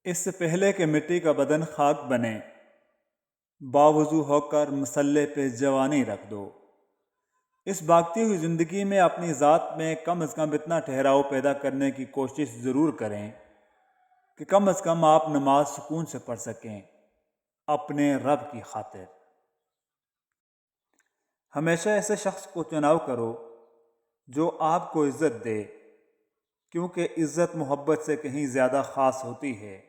اس سے پہلے کہ مٹی کا بدن خاک بنے، باوضو ہو کر مسلح پہ جوانی رکھ دو۔ اس بھاگتی ہوئی زندگی میں اپنی ذات میں کم از کم اتنا ٹھہراؤ پیدا کرنے کی کوشش ضرور کریں کہ کم از کم آپ نماز سکون سے پڑھ سکیں اپنے رب کی خاطر۔ ہمیشہ ایسے شخص کو چناؤ کرو جو آپ کو عزت دے، کیونکہ عزت محبت سے کہیں زیادہ خاص ہوتی ہے۔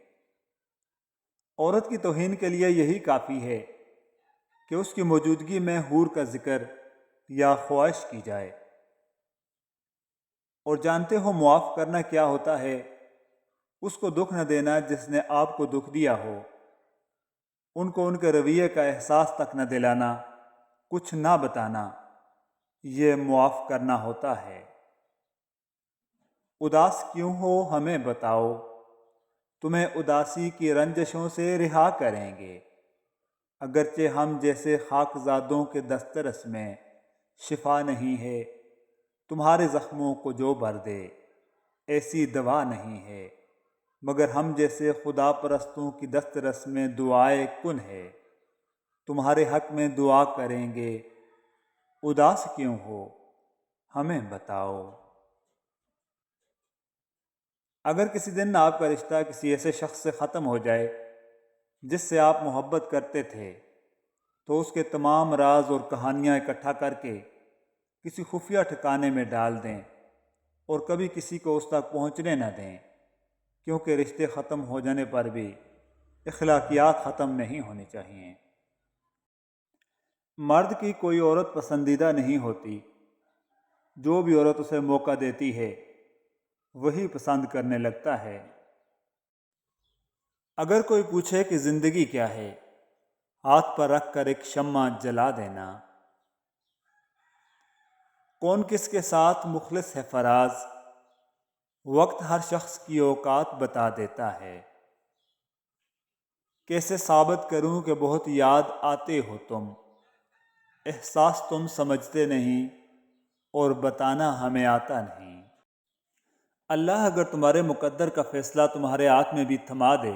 عورت کی توہین کے لیے یہی کافی ہے کہ اس کی موجودگی میں حور کا ذکر یا خواہش کی جائے۔ اور جانتے ہو معاف کرنا کیا ہوتا ہے؟ اس کو دکھ نہ دینا جس نے آپ کو دکھ دیا ہو، ان کو ان کے رویے کا احساس تک نہ دلانا، کچھ نہ بتانا، یہ معاف کرنا ہوتا ہے۔ اداس کیوں ہو ہمیں بتاؤ، تمہیں اداسی کی رنجشوں سے رہا کریں گے، اگرچہ ہم جیسے خاکزادوں کے دسترس میں شفا نہیں ہے، تمہارے زخموں کو جو بھر دے ایسی دوا نہیں ہے، مگر ہم جیسے خدا پرستوں کی دسترس میں دعائے کن ہے، تمہارے حق میں دعا کریں گے، اداس کیوں ہو ہمیں بتاؤ۔ اگر کسی دن آپ کا رشتہ کسی ایسے شخص سے ختم ہو جائے جس سے آپ محبت کرتے تھے، تو اس کے تمام راز اور کہانیاں اکٹھا کر کے کسی خفیہ ٹھکانے میں ڈال دیں اور کبھی کسی کو اس تک پہنچنے نہ دیں، کیونکہ رشتے ختم ہو جانے پر بھی اخلاقیات ختم نہیں ہونی چاہیے۔ مرد کی کوئی عورت پسندیدہ نہیں ہوتی، جو بھی عورت اسے موقع دیتی ہے وہی پسند کرنے لگتا ہے۔ اگر کوئی پوچھے کہ زندگی کیا ہے، ہاتھ پر رکھ کر ایک شمع جلا دینا۔ کون کس کے ساتھ مخلص ہے فراز، وقت ہر شخص کی اوقات بتا دیتا ہے۔ کیسے ثابت کروں کہ بہت یاد آتے ہو تم، احساس تم سمجھتے نہیں اور بتانا ہمیں آتا نہیں۔ اللہ اگر تمہارے مقدر کا فیصلہ تمہارے ہاتھ میں بھی تھما دے،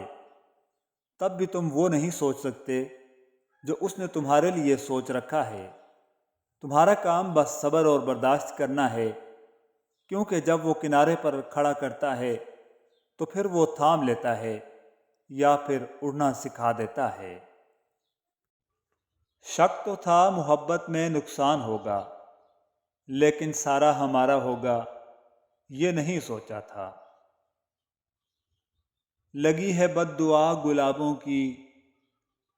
تب بھی تم وہ نہیں سوچ سکتے جو اس نے تمہارے لیے سوچ رکھا ہے۔ تمہارا کام بس صبر اور برداشت کرنا ہے، کیونکہ جب وہ کنارے پر کھڑا کرتا ہے تو پھر وہ تھام لیتا ہے یا پھر اڑنا سکھا دیتا ہے۔ شک تو تھا محبت میں نقصان ہوگا، لیکن سارا ہمارا ہوگا یہ نہیں سوچا تھا۔ لگی ہے بد دعا گلابوں کی،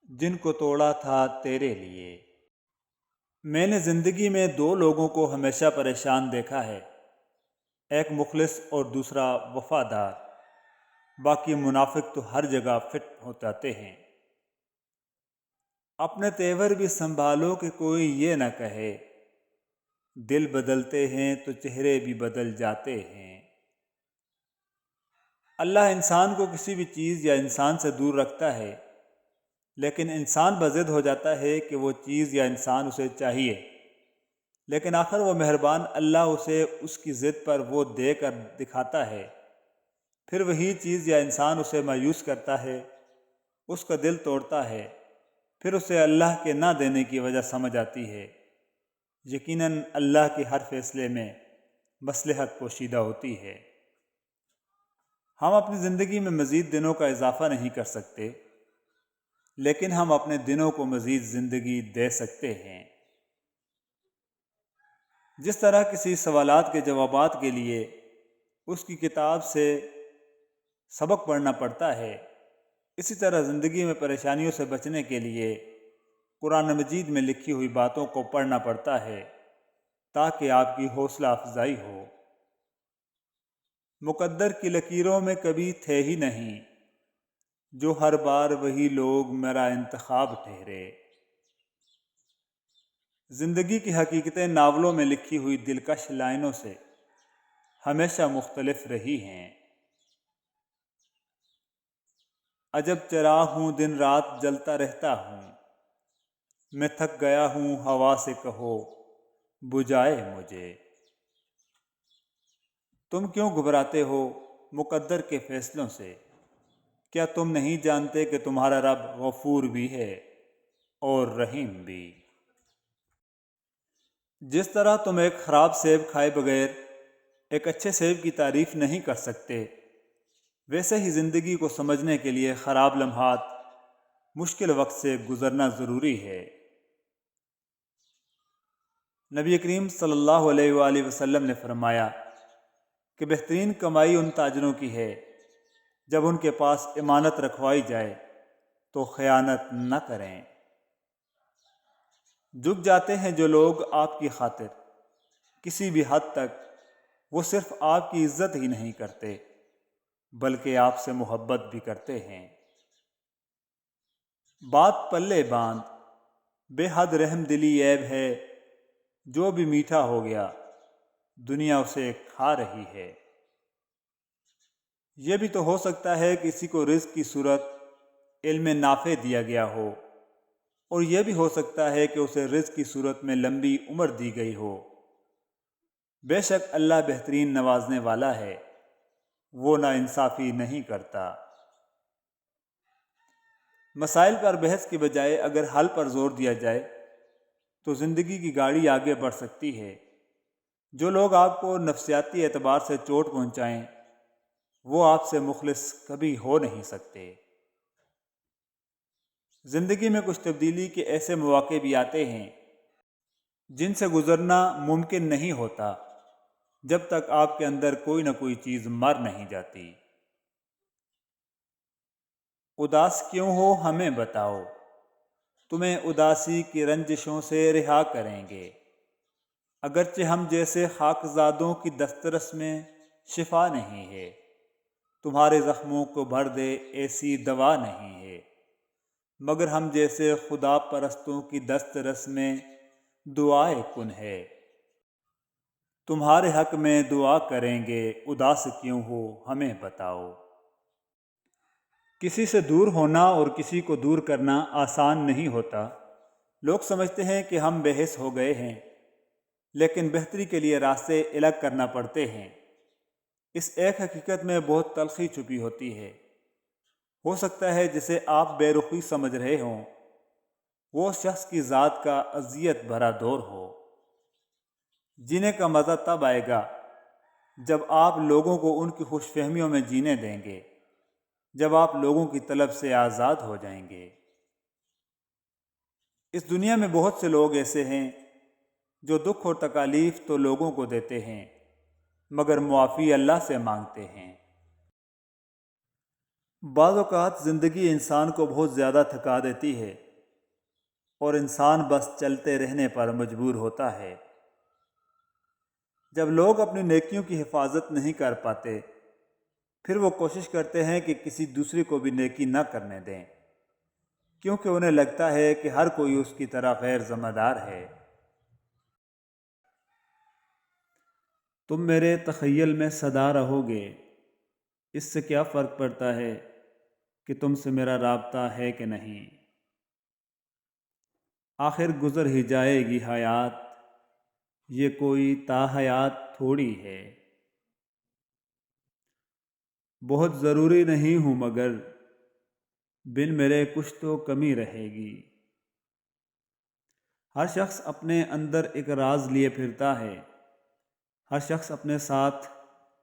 جن کو توڑا تھا تیرے لیے۔ میں نے زندگی میں دو لوگوں کو ہمیشہ پریشان دیکھا ہے، ایک مخلص اور دوسرا وفادار۔ باقی منافق تو ہر جگہ فٹ ہو جاتے ہیں۔ اپنے تیور بھی سنبھالو کہ کوئی یہ نہ کہے، دل بدلتے ہیں تو چہرے بھی بدل جاتے ہیں۔ اللہ انسان کو کسی بھی چیز یا انسان سے دور رکھتا ہے، لیکن انسان بضد ہو جاتا ہے کہ وہ چیز یا انسان اسے چاہیے، لیکن آخر وہ مہربان اللہ اسے اس کی ضد پر وہ دے کر دکھاتا ہے۔ پھر وہی چیز یا انسان اسے مایوس کرتا ہے، اس کا دل توڑتا ہے، پھر اسے اللہ کے نہ دینے کی وجہ سمجھ آتی ہے۔ یقیناً اللہ کے ہر فیصلے میں مصلحت پوشیدہ ہوتی ہے۔ ہم اپنی زندگی میں مزید دنوں کا اضافہ نہیں کر سکتے، لیکن ہم اپنے دنوں کو مزید زندگی دے سکتے ہیں۔ جس طرح کسی سوالات کے جوابات کے لیے اس کی کتاب سے سبق پڑھنا پڑتا ہے، اسی طرح زندگی میں پریشانیوں سے بچنے کے لیے قرآن مجید میں لکھی ہوئی باتوں کو پڑھنا پڑتا ہے تاکہ آپ کی حوصلہ افزائی ہو۔ مقدر کی لکیروں میں کبھی تھے ہی نہیں، جو ہر بار وہی لوگ میرا انتخاب ٹھہرے۔ زندگی کی حقیقتیں ناولوں میں لکھی ہوئی دلکش لائنوں سے ہمیشہ مختلف رہی ہیں۔ عجب چراغ ہوں دن رات جلتا رہتا ہوں، میں تھک گیا ہوں ہوا سے کہو بجھائے مجھے۔ تم کیوں گھبراتے ہو مقدر کے فیصلوں سے؟ کیا تم نہیں جانتے کہ تمہارا رب غفور بھی ہے اور رحیم بھی؟ جس طرح تم ایک خراب سیب کھائے بغیر ایک اچھے سیب کی تعریف نہیں کر سکتے، ویسے ہی زندگی کو سمجھنے کے لیے خراب لمحات، مشکل وقت سے گزرنا ضروری ہے۔ نبی کریم صلی اللہ علیہ وآلہ وسلم نے فرمایا کہ بہترین کمائی ان تاجروں کی ہے جب ان کے پاس امانت رکھوائی جائے تو خیانت نہ کریں۔ جھک جاتے ہیں جو لوگ آپ کی خاطر، کسی بھی حد تک وہ صرف آپ کی عزت ہی نہیں کرتے بلکہ آپ سے محبت بھی کرتے ہیں۔ بات پلے باندھ، بے حد رحم دلی عیب ہے، جو بھی میٹھا ہو گیا دنیا اسے کھا رہی ہے۔ یہ بھی تو ہو سکتا ہے کسی کو رزق کی صورت علم نافع دیا گیا ہو، اور یہ بھی ہو سکتا ہے کہ اسے رزق کی صورت میں لمبی عمر دی گئی ہو۔ بے شک اللہ بہترین نوازنے والا ہے، وہ نا انصافی نہیں کرتا۔ مسائل پر بحث کی بجائے اگر حل پر زور دیا جائے تو زندگی کی گاڑی آگے بڑھ سکتی ہے۔ جو لوگ آپ کو نفسیاتی اعتبار سے چوٹ پہنچائیں وہ آپ سے مخلص کبھی ہو نہیں سکتے۔ زندگی میں کچھ تبدیلی کے ایسے مواقع بھی آتے ہیں جن سے گزرنا ممکن نہیں ہوتا جب تک آپ کے اندر کوئی نہ کوئی چیز مر نہیں جاتی۔ اداس کیوں ہو ہمیں بتاؤ، تمہیں اداسی کی رنجشوں سے رہا کریں گے۔ اگرچہ ہم جیسے خاکزادوں کی دسترس میں شفا نہیں ہے، تمہارے زخموں کو بھر دے ایسی دوا نہیں ہے، مگر ہم جیسے خدا پرستوں کی دسترس میں دعائے کن ہے۔ تمہارے حق میں دعا کریں گے، اداس کیوں ہو ہمیں بتاؤ۔ کسی سے دور ہونا اور کسی کو دور کرنا آسان نہیں ہوتا۔ لوگ سمجھتے ہیں کہ ہم بے حس ہو گئے ہیں، لیکن بہتری کے لیے راستے الگ کرنا پڑتے ہیں۔ اس ایک حقیقت میں بہت تلخی چھپی ہوتی ہے۔ ہو سکتا ہے جسے آپ بے رخی سمجھ رہے ہوں وہ شخص کی ذات کا اذیت بھرا دور ہو۔ جینے کا مزہ تب آئے گا جب آپ لوگوں کو ان کی خوش فہمیوں میں جینے دیں گے، جب آپ لوگوں کی طلب سے آزاد ہو جائیں گے۔ اس دنیا میں بہت سے لوگ ایسے ہیں جو دکھ اور تکالیف تو لوگوں کو دیتے ہیں مگر معافی اللہ سے مانگتے ہیں۔ بعض اوقات زندگی انسان کو بہت زیادہ تھکا دیتی ہے اور انسان بس چلتے رہنے پر مجبور ہوتا ہے۔ جب لوگ اپنی نیکیوں کی حفاظت نہیں کر پاتے پھر وہ کوشش کرتے ہیں کہ کسی دوسرے کو بھی نیکی نہ کرنے دیں، کیونکہ انہیں لگتا ہے کہ ہر کوئی اس کی طرح غیر ذمہ دار ہے۔ تم میرے تخیل میں سدا رہو گے، اس سے کیا فرق پڑتا ہے کہ تم سے میرا رابطہ ہے کہ نہیں؟ آخر گزر ہی جائے گی حیات، یہ کوئی تا حیات تھوڑی ہے۔ بہت ضروری نہیں ہوں مگر بن میرے کچھ تو کمی رہے گی۔ ہر شخص اپنے اندر ایک راز لیے پھرتا ہے، ہر شخص اپنے ساتھ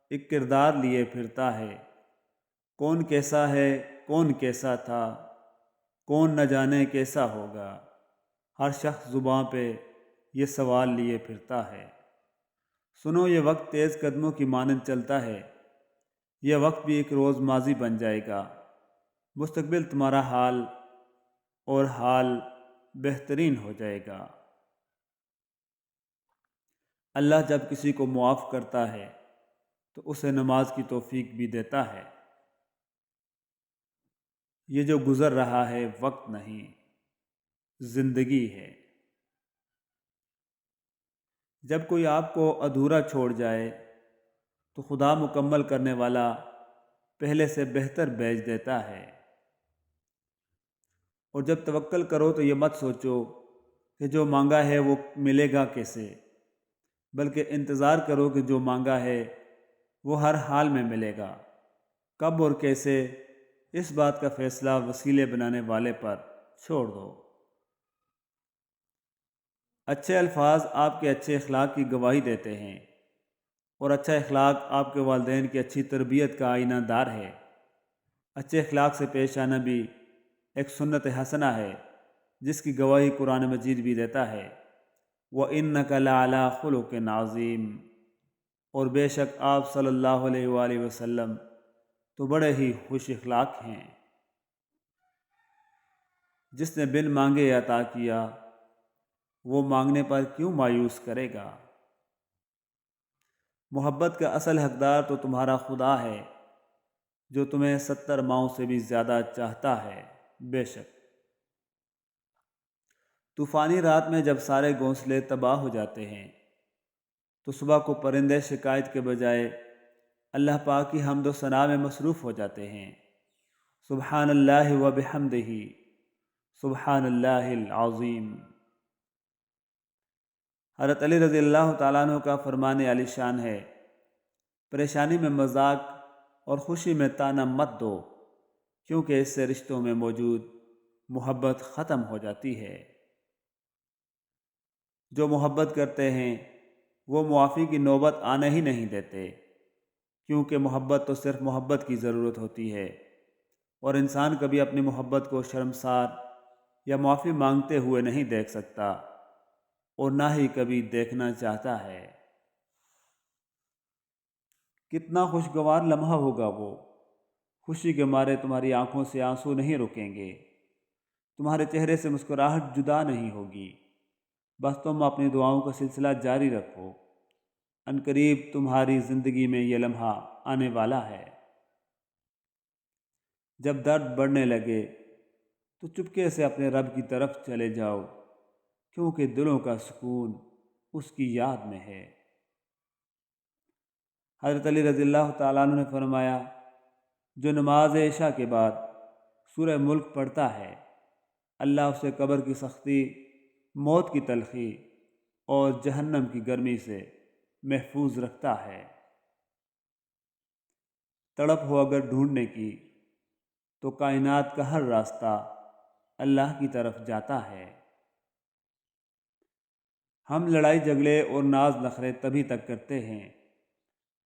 ایک کردار لیے پھرتا ہے۔ کون کیسا ہے، کون کیسا تھا، کون نہ جانے کیسا ہوگا، ہر شخص زباں پہ یہ سوال لیے پھرتا ہے۔ سنو یہ وقت تیز قدموں کی مانند چلتا ہے، یہ وقت بھی ایک روز ماضی بن جائے گا۔ مستقبل تمہارا حال اور حال بہترین ہو جائے گا۔ اللہ جب کسی کو معاف کرتا ہے تو اسے نماز کی توفیق بھی دیتا ہے۔ یہ جو گزر رہا ہے وقت نہیں، زندگی ہے۔ جب کوئی آپ کو ادھورا چھوڑ جائے تو خدا مکمل کرنے والا پہلے سے بہتر بیچ دیتا ہے۔ اور جب توکل کرو تو یہ مت سوچو کہ جو مانگا ہے وہ ملے گا کیسے، بلکہ انتظار کرو کہ جو مانگا ہے وہ ہر حال میں ملے گا۔ کب اور کیسے اس بات کا فیصلہ وسیلے بنانے والے پر چھوڑ دو۔ اچھے الفاظ آپ کے اچھے اخلاق کی گواہی دیتے ہیں، اور اچھا اخلاق آپ کے والدین کی اچھی تربیت کا آئینہ دار ہے۔ اچھے اخلاق سے پیش آنا بھی ایک سنت حسنہ ہے، جس کی گواہی قرآن مجید بھی دیتا ہے۔ وَإِنَّكَ لَعَلَىٰ خُلُقٍ عَظِيمٍ، اور بے شک آپ صلی اللہ علیہ وآلہ وسلم تو بڑے ہی خوش اخلاق ہیں۔ جس نے بن مانگے عطا کیا، وہ مانگنے پر کیوں مایوس کرے گا؟ محبت کا اصل حقدار تو تمہارا خدا ہے، جو تمہیں 70 ماؤں سے بھی زیادہ چاہتا ہے۔ بے شک طوفانی رات میں جب سارے گھونسلے تباہ ہو جاتے ہیں تو صبح کو پرندے شکایت کے بجائے اللہ پاک کی حمد و ثنا میں مصروف ہو جاتے ہیں۔ سبحان اللہ و بحمدہ، سبحان اللہ العظیم۔ حضرت علی رضی اللہ تعالیٰ عنہ کا فرمان عالی شان ہے، پریشانی میں مذاق اور خوشی میں طعنہ مت دو، کیونکہ اس سے رشتوں میں موجود محبت ختم ہو جاتی ہے۔ جو محبت کرتے ہیں وہ معافی کی نوبت آنے ہی نہیں دیتے، کیونکہ محبت تو صرف محبت کی ضرورت ہوتی ہے، اور انسان کبھی اپنی محبت کو شرمسار یا معافی مانگتے ہوئے نہیں دیکھ سکتا، اور نہ ہی کبھی دیکھنا چاہتا ہے۔ کتنا خوشگوار لمحہ ہوگا وہ، خوشی کے مارے تمہاری آنکھوں سے آنسو نہیں رکیں گے، تمہارے چہرے سے مسکراہٹ جدا نہیں ہوگی، بس تم اپنی دعاؤں کا سلسلہ جاری رکھو، عنقریب تمہاری زندگی میں یہ لمحہ آنے والا ہے۔ جب درد بڑھنے لگے تو چپکے سے اپنے رب کی طرف چلے جاؤ، کیونکہ دلوں کا سکون اس کی یاد میں ہے۔ حضرت علی رضی اللہ تعالیٰ عنہ نے فرمایا، جو نماز عشاء کے بعد سورہ ملک پڑھتا ہے، اللہ اسے قبر کی سختی، موت کی تلخی اور جہنم کی گرمی سے محفوظ رکھتا ہے۔ تڑپ ہو اگر ڈھونڈنے کی تو کائنات کا ہر راستہ اللہ کی طرف جاتا ہے۔ ہم لڑائی جھگڑے اور ناز نخرے تبھی تک کرتے ہیں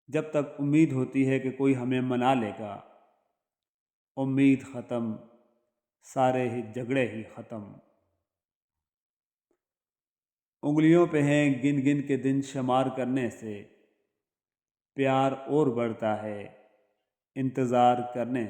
جب تک امید ہوتی ہے کہ کوئی ہمیں منا لے گا۔ امید ختم، سارے ہی جھگڑے ہی ختم۔ انگلیوں پہ ہیں گن گن کے دن شمار کرنے سے، پیار اور بڑھتا ہے انتظار کرنے